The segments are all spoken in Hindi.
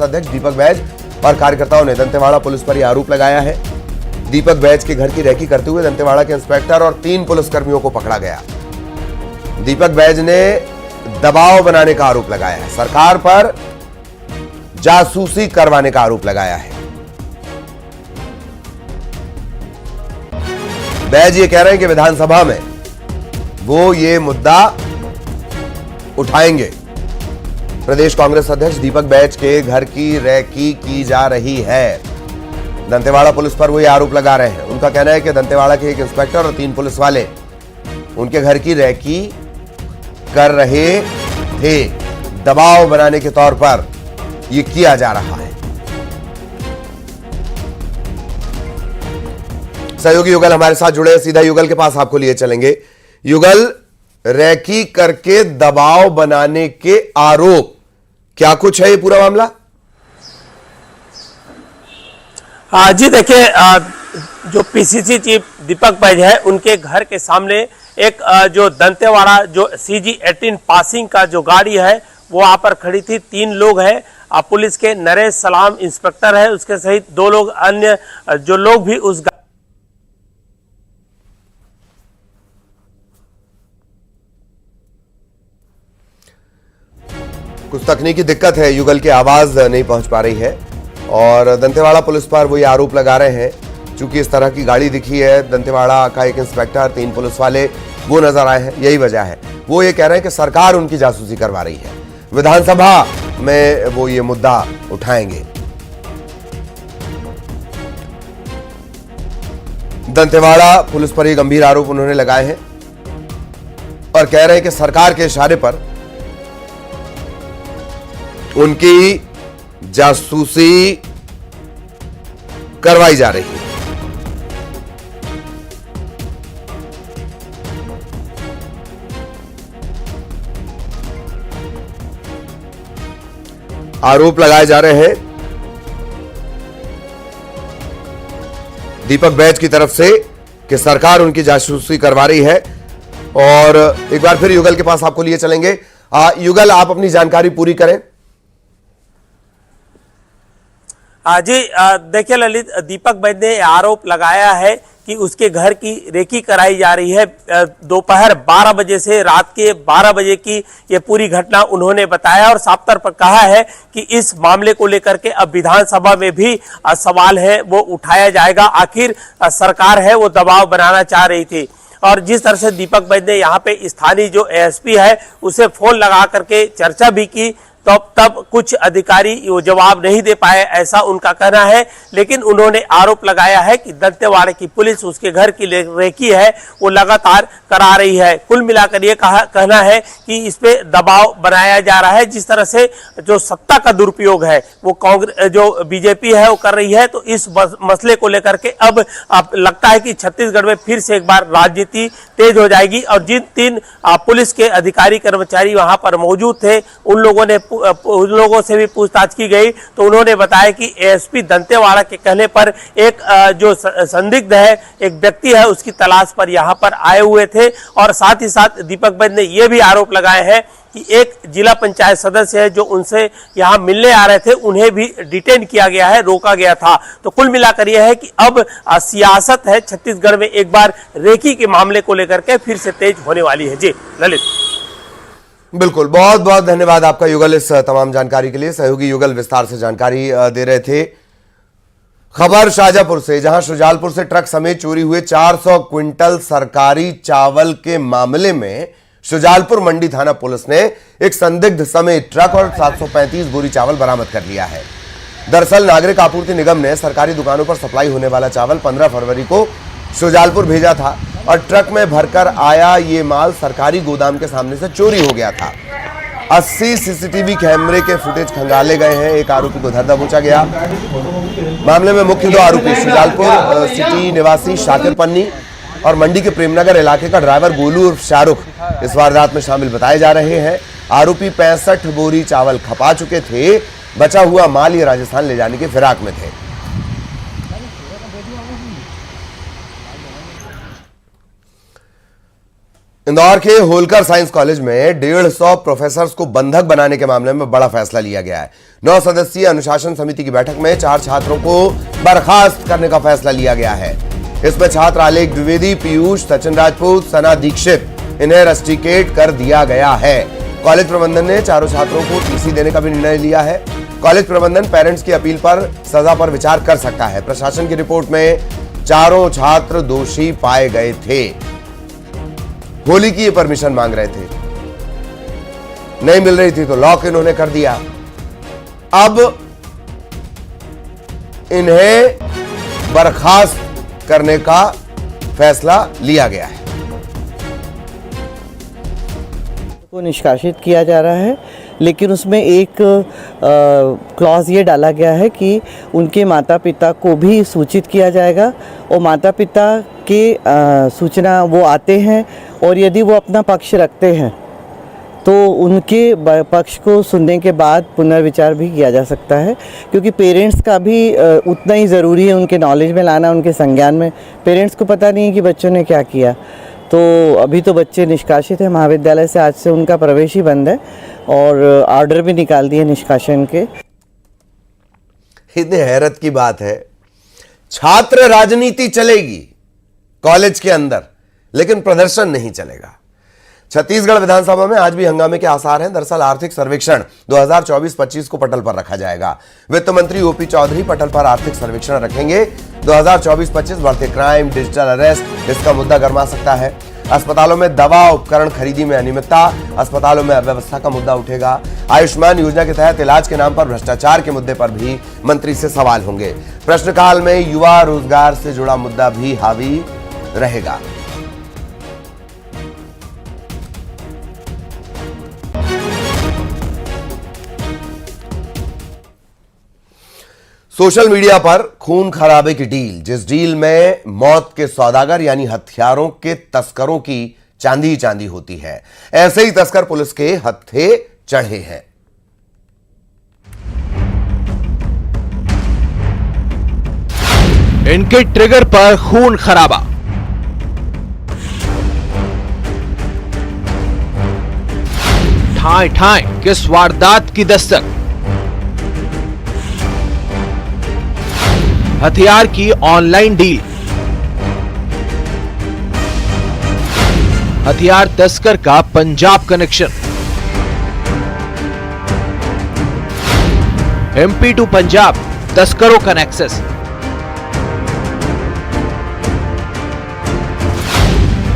अध्यक्ष दीपक बैज और कार्यकर्ताओं ने दंतेवाड़ा पुलिस पर यह आरोप लगाया है। दीपक बैज के घर की रेकी करते हुए दंतेवाड़ा के इंस्पेक्टर और 3 पुलिसकर्मियों को पकड़ा गया। दीपक बैज ने दबाव बनाने का आरोप लगाया है, सरकार पर जासूसी करवाने का आरोप लगाया है। बैज ये कह रहे हैं कि विधानसभा में वो ये मुद्दा उठाएंगे। प्रदेश कांग्रेस अध्यक्ष दीपक बैज के घर की रेकी की जा रही है। दंतेवाड़ा पुलिस पर वो ये आरोप लगा रहे हैं। उनका कहना है कि दंतेवाड़ा के एक इंस्पेक्टर और 3 पुलिस वाले उनके घर की रेकी कर रहे थे। दबाव बनाने के तौर पर ये किया जा रहा है। सहयोगी युगल हमारे साथ जुड़े हैं, सीधा युगल के पास आपको लिए चलेंगे। युगल, रेकी करके दबाव बनाने के आरोप, क्या कुछ है ये पूरा मामला? जी देखिए, जो पीसीसी चीफ दीपक बैज है उनके घर के सामने एक जो दंतेवाड़ा जो CG-18 पासिंग का जो गाड़ी है वो वहां पर खड़ी थी। 3 लोग हैं, पुलिस के नरेश सलाम इंस्पेक्टर है, उसके सहित 2 लोग अन्य जो लोग भी उस कुछ तकनीकी दिक्कत है, युगल की आवाज नहीं पहुंच पा रही है और दंतेवाड़ा पुलिस पर वो ये आरोप लगा रहे हैं। चूंकि इस तरह की गाड़ी दिखी है, दंतेवाड़ा का एक इंस्पेक्टर, 3 पुलिस वाले वो नजर आए हैं, यही वजह है। वो ये कह रहे हैं कि सरकार उनकी जासूसी करवा रही है। विधानसभा में वो ये मुद्दा उठाएंगे। दंतेवाड़ा पुलिस पर ये गंभीर आरोप उन्होंने लगाए हैं और कह रहे हैं कि सरकार के इशारे पर उनकी जासूसी करवाई जा रही है। आरोप लगाए जा रहे हैं दीपक बैज की तरफ से कि सरकार उनकी जासूसी करवा रही है। और एक बार फिर युगल के पास आपको लिए चलेंगे। युगल, आप अपनी जानकारी पूरी करें। जी देखिए ललित, दीपक बैज ने आरोप लगाया है कि उसके घर की रेकी कराई जा रही है। दोपहर 12 बजे से रात के 12 बजे की ये पूरी घटना उन्होंने बताया और साफ तौर पर कहा है कि इस मामले को लेकर के अब विधानसभा में भी सवाल है वो उठाया जाएगा। आखिर सरकार है वो दबाव बनाना चाह रही थी और जिस तरह से दीपक बैज ने यहाँ पे स्थानीय जो ASP है उसे फोन लगा करके चर्चा भी की, तब कुछ अधिकारी वो जवाब नहीं दे पाए, ऐसा उनका कहना है। लेकिन उन्होंने आरोप लगाया है कि दंतेवाड़ा की पुलिस उसके घर की रेकी है वो लगातार करा रही है। कुल मिलाकर ये कहना है कि इस पे दबाव बनाया जा रहा है। जिस तरह से जो सत्ता का दुरुपयोग है वो कांग्रेस जो बीजेपी है वो कर रही है, तो इस मसले को लेकर के अब लगता है कि छत्तीसगढ़ में फिर से एक बार राजनीति तेज हो जाएगी। और जिन 3 पुलिस के अधिकारी कर्मचारी वहां पर मौजूद थे उन लोगों से भी पूछताछ की गई तो उन्होंने बताया कि ASP दंतेवाड़ा के कहने पर एक जो संदिग्ध है, एक व्यक्ति है, उसकी तलाश पर यहां पर आए हुए थे। और साथ ही साथ दीपक बैज ने यह भी आरोप लगाए हैं कि एक जिला पंचायत सदस्य है जो उनसे यहां मिलने आ रहे थे, उन्हें भी डिटेन किया गया है, रोका गया था। तो कुल मिलाकर यह है कि अब सियासत है छत्तीसगढ़ में एक बार रेकी के मामले को लेकर के फिर से तेज होने वाली है। जी ललित। बिल्कुल, बहुत बहुत धन्यवाद आपका युगल इस तमाम जानकारी के लिए। सहयोगी युगल विस्तार से जानकारी दे रहे थे। खबर शाजापुर से, जहां शुजालपुर से ट्रक समेत चोरी हुए 400 क्विंटल सरकारी चावल के मामले में शुजालपुर मंडी थाना पुलिस ने एक संदिग्ध समेत ट्रक और 735 बोरी चावल बरामद कर लिया है। दरअसल नागरिक आपूर्ति निगम ने सरकारी दुकानों पर सप्लाई होने वाला चावल 15 फरवरी को शुजालपुर भेजा था और ट्रक में भरकर आया ये माल सरकारी गोदाम के सामने से चोरी हो गया था। 80 CCTV कैमरे के फुटेज खंगाले गए हैं। एक आरोपी को धर दबोचा गया। मामले में मुख्य 2 आरोपी शुजालपुर सिटी निवासी शाकिर पन्नी और मंडी के प्रेमनगर इलाके का ड्राइवर गोलू उर्फ शाहरुख इस वारदात में शामिल बताए जा रहे हैं। आरोपी 65 बोरी चावल खपा चुके थे। बचा हुआ माल ये राजस्थान ले जाने की फिराक में थे। इंदौर के होलकर साइंस कॉलेज में 150 प्रोफेसर्स को बंधक बनाने के मामले में बड़ा फैसला लिया गया है। 9 सदस्यीय अनुशासन समिति की बैठक में 4 छात्रों को बर्खास्त करने का फैसला लिया गया है। इसमें छात्र आलेख द्विवेदी, पीयूष, सचिन राजपूत, सना दीक्षित, इन्हें रस्टिकेट कर दिया गया है। कॉलेज प्रबंधन ने चारों छात्रों को टीसी देने का भी निर्णय लिया है। कॉलेज प्रबंधन पेरेंट्स की अपील पर सजा पर विचार कर सकता है। प्रशासन की रिपोर्ट में चारों छात्र दोषी पाए गए थे। होली की ये परमिशन मांग रहे थे, नहीं मिल रही थी तो लॉक इन्होंने कर दिया। अब इन्हें बर्खास्त करने का फैसला लिया गया है। को निष्कासित किया जा रहा है, लेकिन उसमें एक क्लॉज ये डाला गया है कि उनके माता पिता को भी सूचित किया जाएगा और माता पिता के सूचना वो आते हैं और यदि वो अपना पक्ष रखते हैं तो उनके पक्ष को सुनने के बाद पुनर्विचार भी किया जा सकता है, क्योंकि पेरेंट्स का भी उतना ही ज़रूरी है उनके नॉलेज में लाना, उनके संज्ञान में। पेरेंट्स को पता नहीं है कि बच्चों ने क्या किया। तो अभी तो बच्चे निष्कासित हैं महाविद्यालय से, आज से उनका प्रवेश ही बंद है और ऑर्डर भी निकाल दिए निष्कासन के। इतनी हैरत की बात है, छात्र राजनीति चलेगी कॉलेज के अंदर, लेकिन प्रदर्शन नहीं चलेगा। छत्तीसगढ़ विधानसभा में आज भी हंगामे के आसार हैं। दरअसल आर्थिक सर्वेक्षण 2024-25 को पटल पर रखा जाएगा। वित्त मंत्री ओपी चौधरी पटल पर आर्थिक सर्वेक्षण रखेंगे। 2024-25 बढ़ते क्राइम, डिजिटल अरेस्ट, इसका मुद्दा गरमा सकता है। अस्पतालों में दवा उपकरण खरीदी में अनियमितता, अस्पतालों में अव्यवस्था का मुद्दा उठेगा। आयुष्मान योजना के तहत इलाज के नाम पर भ्रष्टाचार के मुद्दे पर भी मंत्री से सवाल होंगे। प्रश्नकाल में युवा रोजगार से जुड़ा मुद्दा भी हावी रहेगा। सोशल मीडिया पर खून खराबे की डील, जिस डील में मौत के सौदागर यानी हथियारों के तस्करों की चांदी ही चांदी होती है, ऐसे ही तस्कर पुलिस के हत्थे चढ़े हैं। इनके ट्रिगर पर खून खराबा। ठाए ठाए किस वारदात की दस्तक। हथियार की ऑनलाइन डील। हथियार तस्कर का Punjab connection. MP to Punjab तस्करों का नेक्सस।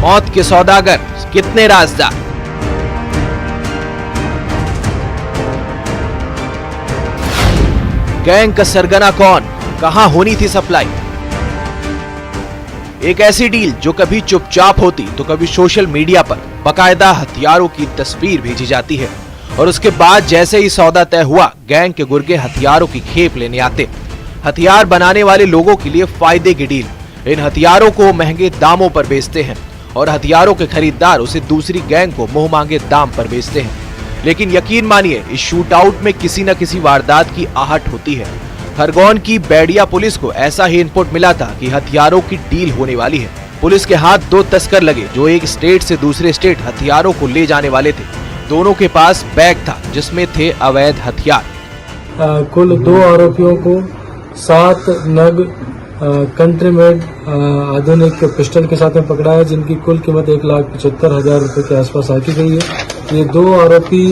मौत के सौदागर कितने राजदार। गैंग का सरगना कौन, कहां होनी थी सप्लाई। एक ऐसी डील जो कभी चुपचाप होती तो कभी सोशल मीडिया पर बकायदा हथियारों की तस्वीर भेजी जाती है और उसके बाद जैसे ही सौदा तय हुआ, गैंग के गुर्गे हथियारों की खेप लेने आते। हथियार बनाने वाले लोगों के लिए फायदे की डील। इन हथियारों को महंगे दामों पर बेचते हैं और हथियारों के खरीदार उसे दूसरी गैंग को मुंह मांगे दाम पर बेचते हैं। लेकिन यकीन मानिए, इस शूटआउट में किसी न किसी वारदात की आहट होती है। खरगोन की बैडिया पुलिस को ऐसा ही इनपुट मिला था कि हथियारों की डील होने वाली है। पुलिस के हाथ 2 तस्कर लगे जो एक स्टेट से दूसरे स्टेट हथियारों को ले जाने वाले थे। दोनों के पास बैग था जिसमें थे अवैध हथियार। कुल 2 आरोपियों को 7 नग कंट्री मेड आधुनिक पिस्टल के साथ में पकड़ा है, जिनकी कुल कीमत 1,75,000 रुपए के आसपास आकी गई है। ये 2 आरोपी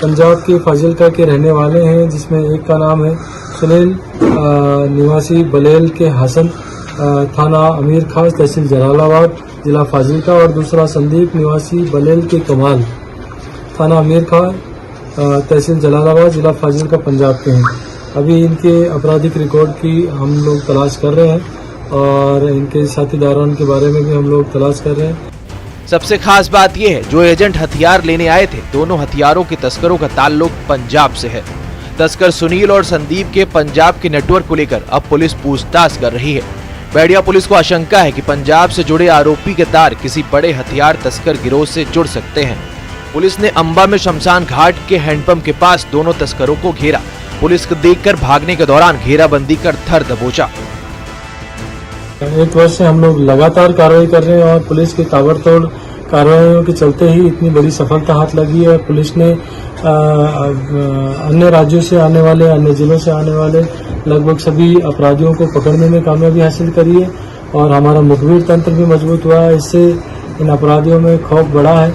पंजाब के फाजिलका के रहने वाले हैं, जिसमें एक का नाम है सुनील निवासी बलेल के हसन, थाना अमीर खास, तहसील जलालाबाद, जिला फाजिलका, और दूसरा संदीप निवासी बलेल के कमाल, थाना अमीर खास, तहसील जलालाबाद, जिला फाजिलका, पंजाब के हैं। अभी इनके आपराधिक रिकॉर्ड की हम लोग तलाश कर रहे हैं और इनके साथीदारों के बारे में भी हम लोग तलाश कर रहे हैं। सबसे खास बात यह है, जो एजेंट हथियार लेने आए थे, दोनों हथियारों के तस्करों का ताल्लुक पंजाब से है। तस्कर सुनील और संदीप के पंजाब के नेटवर्क को लेकर अब पुलिस पूछताछ कर रही है। बैडिया पुलिस को आशंका है कि पंजाब से जुड़े आरोपी के तार किसी बड़े हथियार तस्कर गिरोह से जुड़ सकते हैं। पुलिस ने अंबा में शमशान घाट के हैंडपंप के पास दोनों तस्करों को घेरा। पुलिस को देखकर भागने के दौरान घेराबंदी कर धर दबोचा। 1 वर्ष से हम लोग लगातार कार्रवाई कर रहे हैं और पुलिस की ताबड़तोड़ कार्रवाइयों के चलते ही इतनी बड़ी सफलता हाथ लगी है। पुलिस ने अन्य राज्यों से आने वाले, अन्य जिलों से आने वाले लगभग सभी अपराधियों को पकड़ने में कामयाबी हासिल करी है और हमारा मुखबिर तंत्र भी मजबूत हुआ है। इससे इन अपराधियों में खौफ बढ़ा है।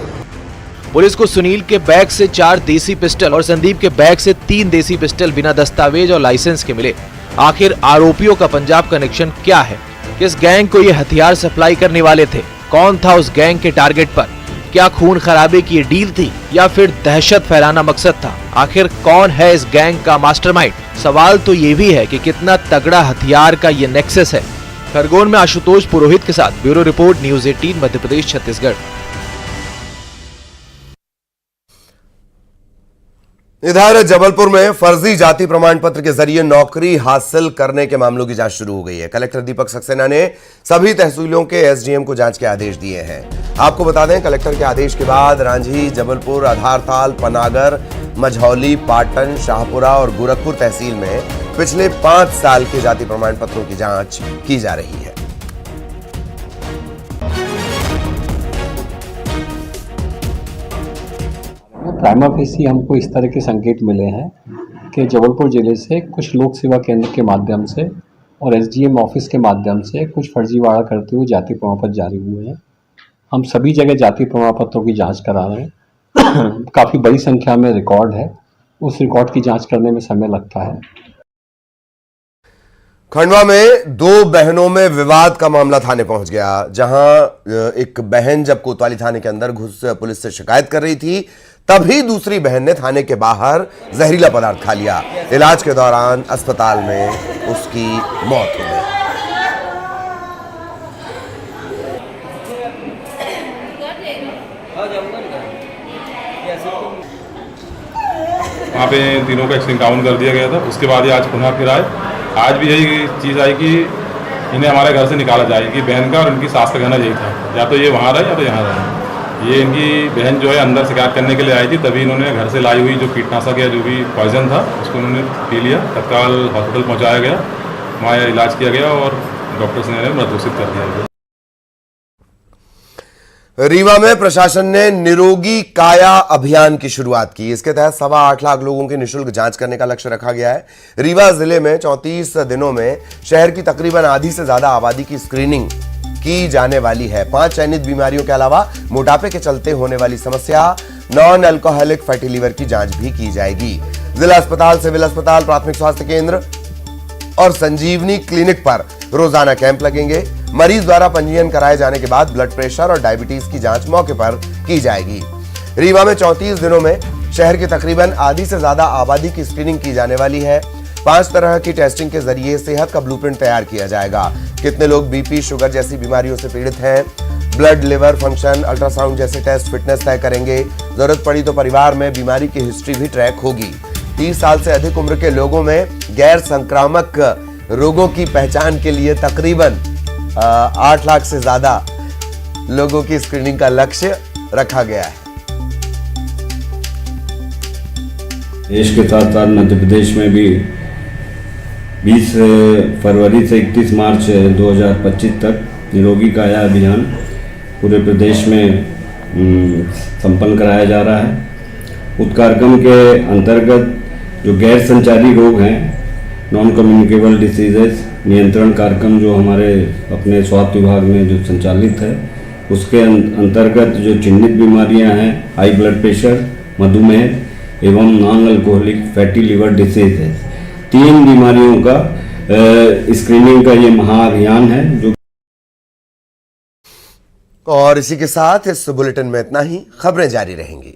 पुलिस को सुनील के बैग से 4 देसी पिस्टल और संदीप के बैग से 3 देसी पिस्टल बिना दस्तावेज और लाइसेंस के मिले। आखिर आरोपियों का पंजाब कनेक्शन क्या है? किस गैंग को ये हथियार सप्लाई करने वाले थे? कौन था उस गैंग के टारगेट पर? क्या खून खराबे की ये डील थी या फिर दहशत फैलाना मकसद था? आखिर कौन है इस गैंग का मास्टरमाइंड? सवाल तो ये भी है कि कितना तगड़ा हथियार का ये नेक्सस है। खरगोन में आशुतोष पुरोहित के साथ bureau report, news 18 Madhya Pradesh Chhattisgarh. इधर जबलपुर में फर्जी जाति प्रमाण पत्र के जरिए नौकरी हासिल करने के मामलों की जांच शुरू हो गई है। कलेक्टर दीपक सक्सेना ने सभी तहसीलों के एसडीएम को जांच के आदेश दिए हैं। आपको बता दें, कलेक्टर के आदेश के बाद रांझी, जबलपुर, आधारताल, पनागर, मझौली, पाटन, शाहपुरा और गोरखपुर तहसील में पिछले 5 साल के जाति प्रमाण पत्रों की जांच की जा रही है। प्राइमा फेसी हमको इस तरह के संकेत मिले हैं कि जबलपुर जिले से कुछ लोक सेवा केंद्र के माध्यम से और एसडीएम ऑफिस के माध्यम से कुछ फर्जीवाड़ा करते हुए जाति प्रमाण पत्र जारी हुए हैं। हम सभी जगह जाति प्रमाण पत्रों की जांच करा रहे हैं। काफ़ी बड़ी संख्या में रिकॉर्ड है, उस रिकॉर्ड की जांच करने में समय लगता है। खंडवा में 2 बहनों में विवाद का मामला थाने पहुंच गया, जहां एक बहन जब कोतवाली थाने के अंदर घुस पुलिस से शिकायत कर रही थी, तभी दूसरी बहन ने थाने के बाहर जहरीला पदार्थ खा लिया। इलाज के दौरान अस्पताल में उसकी मौत हो गई। वहाँ पे तीनों का एक्सीडेंट डाउन कर दिया गया था। उसके बाद ये आज पुनः फिर आए। आज भी यही चीज़ आई कि इन्हें हमारे घर से निकाला जाए कि बहन का और उनकी सास का कहना यही था, या तो ये वहाँ रहे या तो यहाँ रहे। ये इनकी बहन जो है अंदर शिकायत करने के लिए आई थी, तभी इन्होंने घर से लाई हुई जो कीटनाशक या जो भी पॉइजन था उसको उन्होंने पी लिया। तत्काल हॉस्पिटल पहुँचाया गया, वहाँ इलाज किया गया और डॉक्टर्स ने मृत घोषित कर दिया गया। रीवा में प्रशासन ने निरोगी काया अभियान की शुरुआत की। इसके तहत 8.25 लाख लोगों की निःशुल्क जांच करने का लक्ष्य रखा गया है। रीवा जिले में 34 दिनों में शहर की तकरीबन आधी से ज्यादा आबादी की स्क्रीनिंग की जाने वाली है। 5 चयनित बीमारियों के अलावा मोटापे के चलते होने वाली समस्या, नॉन अल्कोहलिक फैटी लीवर की जांच भी की जाएगी। जिला अस्पताल, सिविल अस्पताल, प्राथमिक स्वास्थ्य केंद्र और संजीवनी क्लिनिक पर रोजाना कैंप लगेंगे। मरीज द्वारा पंजीयन कराए जाने के बाद ब्लड प्रेशर और डायबिटीज की जांच मौके पर की जाएगी। रीवा में 34 दिनों में शहर की तकरीबन आधी से ज्यादा आबादी की स्क्रीनिंग की जाने वाली है। 5 तरह की टेस्टिंग के जरिए सेहत का ब्लूप्रिंट तैयार किया जाएगा। कितने लोग बीपी, शुगर जैसी बीमारियों से पीड़ित हैं, ब्लड, लिवर फंक्शन, अल्ट्रासाउंड जैसे टेस्ट फिटनेस तय करेंगे। जरूरत पड़ी तो परिवार में बीमारी की हिस्ट्री भी ट्रैक होगी। 30 साल से अधिक उम्र के लोगों में गैर संक्रामक रोगों की पहचान के लिए तकरीबन 8 लाख से ज्यादा लोगों की स्क्रीनिंग का लक्ष्य रखा गया है। देश के साथ साथ मध्य प्रदेश में भी 20 फरवरी से 31 मार्च 2025 तक निरोगी काया अभियान पूरे प्रदेश में संपन्न कराया जा रहा है। उस कार्यक्रम के अंतर्गत जो गैर संचारी रोग हैं, नॉन कम्युनिकेबल डिसीजेस नियंत्रण कार्यक्रम जो हमारे अपने स्वास्थ्य विभाग में जो संचालित है, उसके अंतर्गत जो चिन्हित बीमारियां हैं, हाई ब्लड प्रेशर, मधुमेह एवं non alcoholic fatty liver disease है। 3 बीमारियों का स्क्रीनिंग का ये महाअभियान है जो। और इसी के साथ इस बुलेटिन में इतना ही। खबरें जारी रहेंगी।